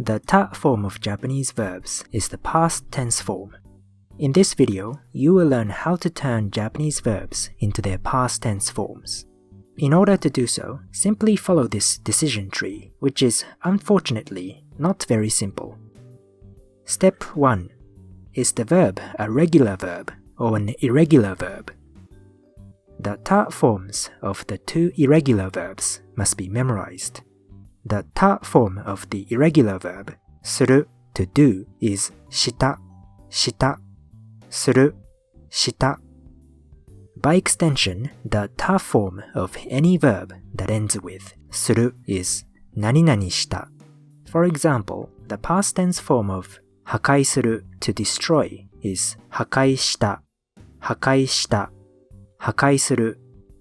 The ta form of Japanese verbs is the past tense form. In this video, you will learn how to turn Japanese verbs into their past tense forms. In order to do so, simply follow this decision tree, which is, unfortunately, not very simple. Step 1. Is the verb a regular verb or an irregular verb? The ta forms of the two irregular verbs must be memorized. The ta form of the irregular verb, suru, to do, is shita, shita, suru, shita. By extension, the ta form of any verb that ends with suru is nani nani shita. For example, the past tense form of hakai suru, to destroy, is hakai shita, hakai shita, hakai suru,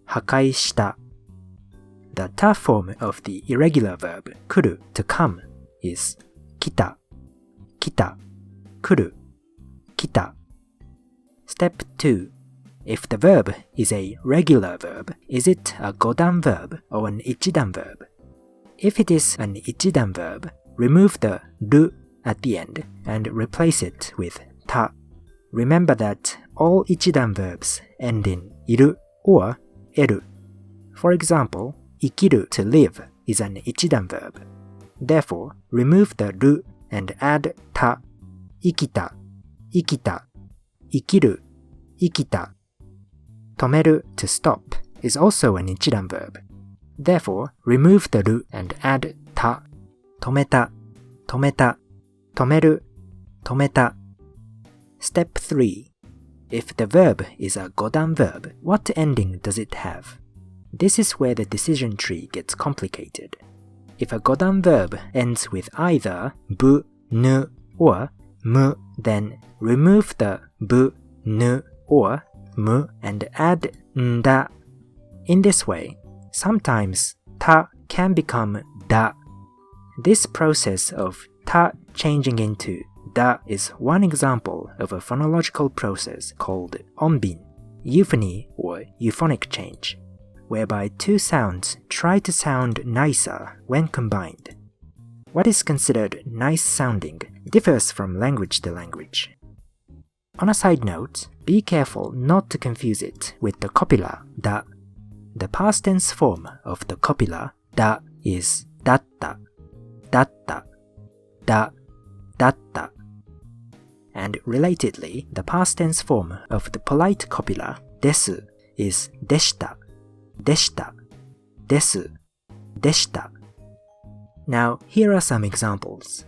hakai shita. The ta form of the irregular verb kuru, to come, is kita, kita, kuru, kita. Step 2. If the verb is a regular verb, is it a godan verb or an ichidan verb? If it is an ichidan verb, remove the ru at the end and replace it with ta. Remember that all ichidan verbs end in iru or eru. For example, ikiru, to live, is an ichidan verb. Therefore, remove the ru and add ta. Ikita, ikita, ikiru, ikita. Tomeru, to stop, is also an ichidan verb. Therefore, remove the ru and add ta. Tometa, tometa, tomeru, tometa. Step 3. If the verb is a godan verb, what ending does it have? This is where the decision tree gets complicated. If a godan verb ends with either bu, nu, or mu, then remove the bu, nu, or mu and add nda. In this way, sometimes ta can become da. This process of ta changing into da is one example of a phonological process called onbin, euphony or euphonic change, whereby two sounds try to sound nicer when combined. What is considered nice sounding differs from language to language. On a side note, be careful not to confuse it with the copula da. The past tense form of the copula da is datta, datta, da, datta. And relatedly, the past tense form of the polite copula desu is deshita, deshita, desu, deshita. Now, here are some examples.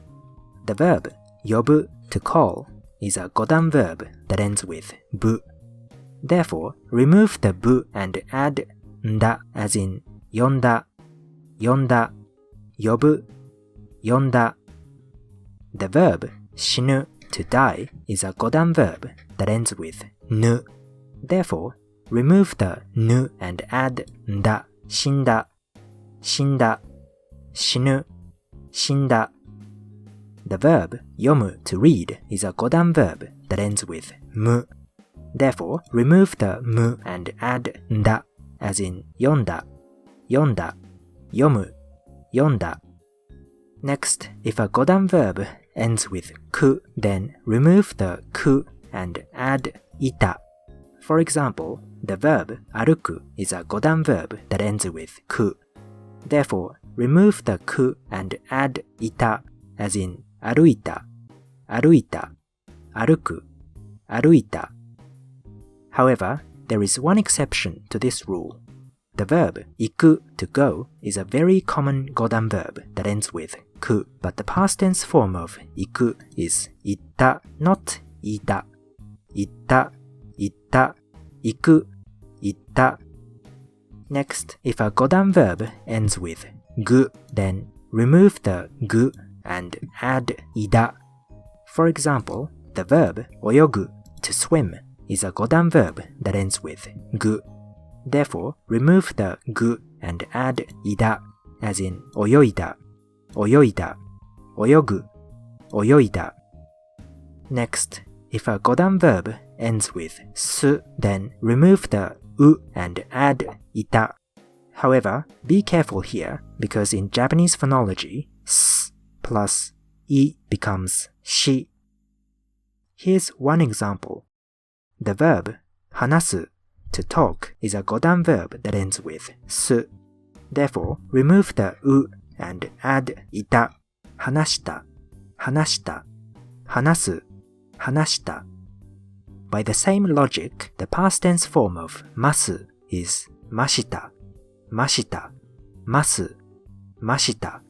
The verb yobu, to call, is a godan verb that ends with bu. Therefore, remove the bu and add nda, as in yonda, yonda, yobu, yonda. The verb shinu, to die, is a godan verb that ends with nu. Therefore, remove the nu and add nda, shinda, shinda, shinu, shinda. The verb yomu, to read, is a godan verb that ends with mu. Therefore, remove the mu and add nda, as in yonda, yonda, yomu, yonda. Next, if a godan verb ends with ku, then remove the ku and add ita. For example, the verb aruku is a godan verb that ends with ku. Therefore, remove the ku and add ita, as in aruita, aruita, aruku, aruita. However, there is one exception to this rule. The verb iku, to go, is a very common godan verb that ends with ku, but the past tense form of iku is itta, not ita. Itta, itta, iku, itta. Next, if a godan verb ends with gu, then remove the gu and add ida. For example, the verb oyogu, to swim, is a godan verb that ends with gu. Therefore, remove the gu and add ida, as in oyoida, oyoida, oyogu, oyoida. Next, if a godan verb ends with su, then remove the u and add ita. However, be careful here, because in Japanese phonology, s plus I becomes shi. Here's one example. The verb 話す to talk is a 語談 verb that ends with す. Therefore, remove the う and add いた 話した 話した話す 話した. By the same logic, the past tense form of ます is ましたましたます ました.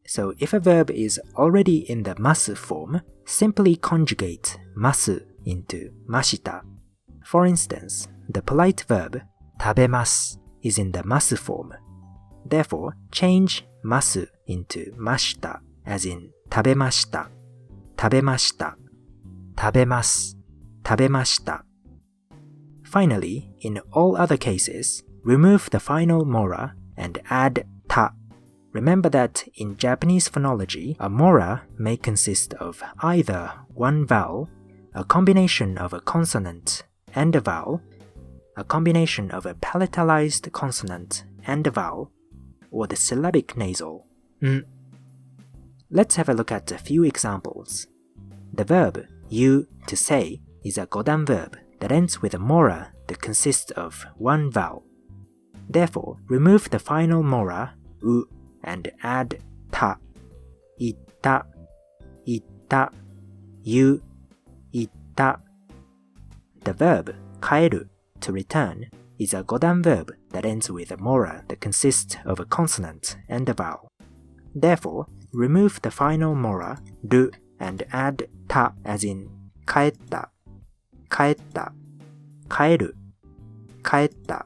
So if a verb is already in the ます form, simply conjugate ます into ました. For instance, the polite verb 食べます is in the ます form. Therefore, change ます into ました as in 食べました食べました食べます食べました. Finally, in all other cases, remove the final mora and add た. Remember that in Japanese phonology, a mora may consist of either one vowel, a combination of a consonant and a vowel, a combination of a palatalized consonant and a vowel, or the syllabic nasal ん. Let's have a look at a few examples. The verb 言う to say is a 語談 verb that ends with a mora that consists of one vowel. Therefore, remove the final mora う and add た 言った言った言う言った. The verb 帰る to return is a 語談 verb that ends with a mora that consists of a consonant and a vowel. Therefore, remove the final mora る and add た as in 帰った帰った帰る帰った.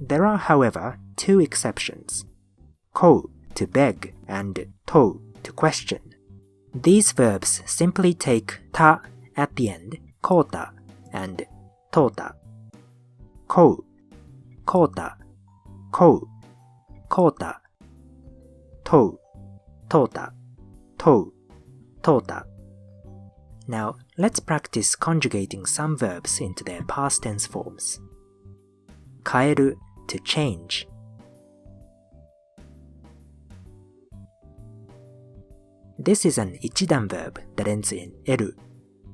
There are, however, two exceptions. こう to beg and 問う to question. These verbs simply take た at the end, こうた and 問うた. こうこうたこうこうた問う問うた問う問うた. Now, let's practice conjugating some verbs into their past tense forms. 変える to change. This is an 一段 verb that ends in える.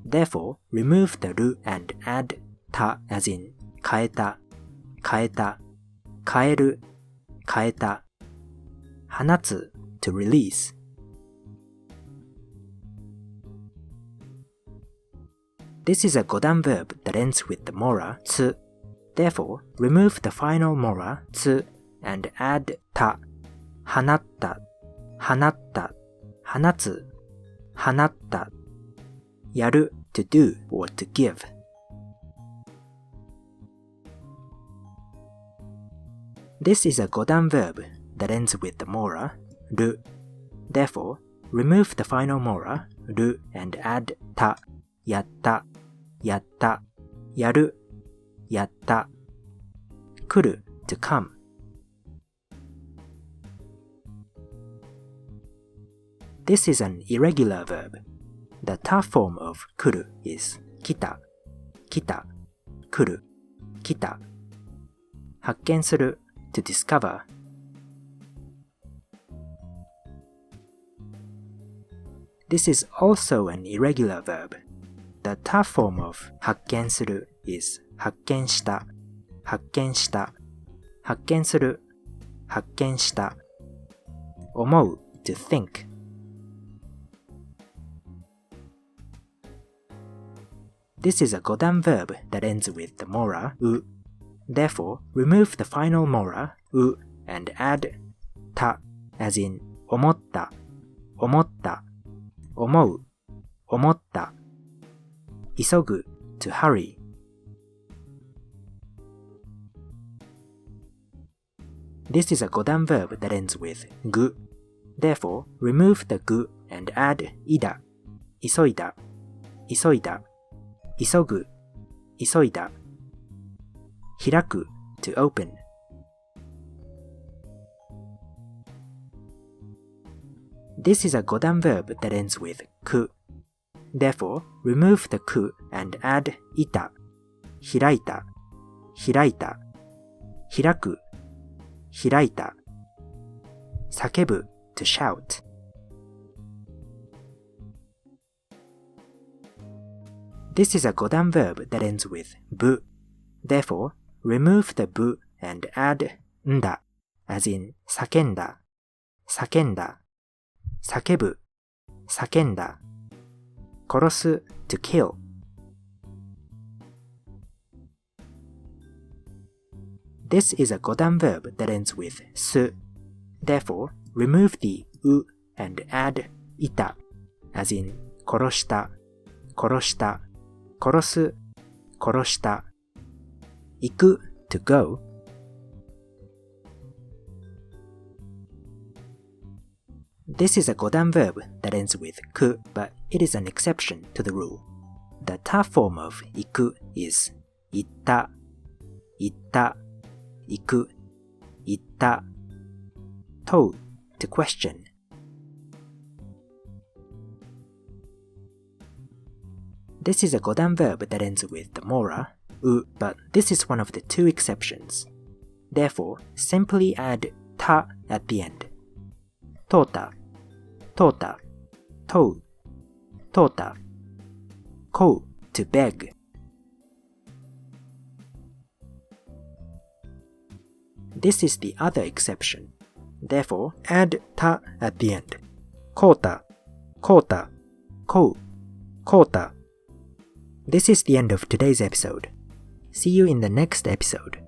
Therefore, remove the る and add た as in 変えた変えた変える変えた. 放つ to release. This is a 語談 verb that ends with the mora つ. Therefore, remove the final mora つ and add た放った放った放つ放った. やる to do or to give. This is a 語談 verb that ends with the mora る. Therefore, remove the final mora る and add たやったやったやるやった. 来る to come. This is an irregular verb. The た form of 来る is 来た来た来る来た. 発見する to discover. This is also an irregular verb. The た form of 発見する is 発見した発見した発見する発見した. 思う to think. This is a 語談 verb that ends with the mora う. Therefore, remove the final mora う and add た as in 思った思った思う思った. 急ぐ to hurry. This is a 語談 verb that ends with ぐ. Therefore, remove the ぐ and add いだ急いだ急いだ急ぐ急いだ. 開く to open. This is a 語談 verb that ends with く. Therefore, remove the く and add いた開いた開いた開く開いた. 叫ぶ to shout. This is a 語談 verb that ends with ぶ. Therefore, remove the ぶ and add んだ, as in 叫んだ, 叫んだ, 叫ぶ, 叫んだ, 殺す to kill. This is a 語談 verb that ends with す. Therefore, remove the う and add いた, as in 殺した, 殺した, 殺す, 殺した, 行く to go. This is a 語談 verb that ends with く, but it is an exception to the rule. The ta form of 行く is 行った、行った、行く、行った、問う to question. This is a 語談 verb that ends with the mora, う, but this is one of the two exceptions. Therefore, simply add た at the end. 問うた、問うた、問う、問うた、こう to beg. This is the other exception. Therefore, add た at the end. こうた、こうた、こう、こうた. This is the end of today's episode. See you in the next episode.